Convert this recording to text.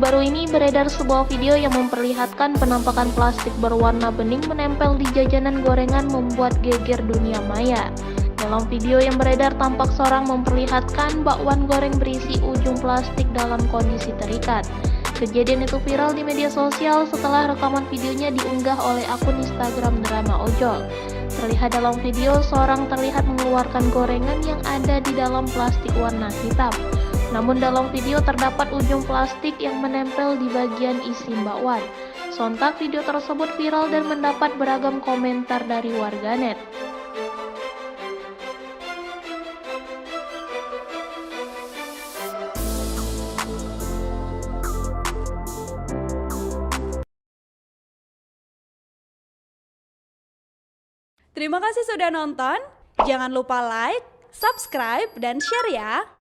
Baru-baru ini beredar sebuah video yang memperlihatkan penampakan plastik berwarna bening menempel di jajanan gorengan membuat geger dunia maya. Dalam video yang beredar tampak seorang memperlihatkan bakwan goreng berisi ujung plastik dalam kondisi terikat. Kejadian itu viral di media sosial setelah rekaman videonya diunggah oleh akun Instagram Drama Ojol. Terlihat dalam video, seorang terlihat mengeluarkan gorengan yang ada di dalam plastik warna hitam. Namun dalam video terdapat ujung plastik yang menempel di bagian isi bakwan. Sontak video tersebut viral dan mendapat beragam komentar dari warganet. Terima kasih sudah nonton. Jangan lupa like, subscribe, dan share ya.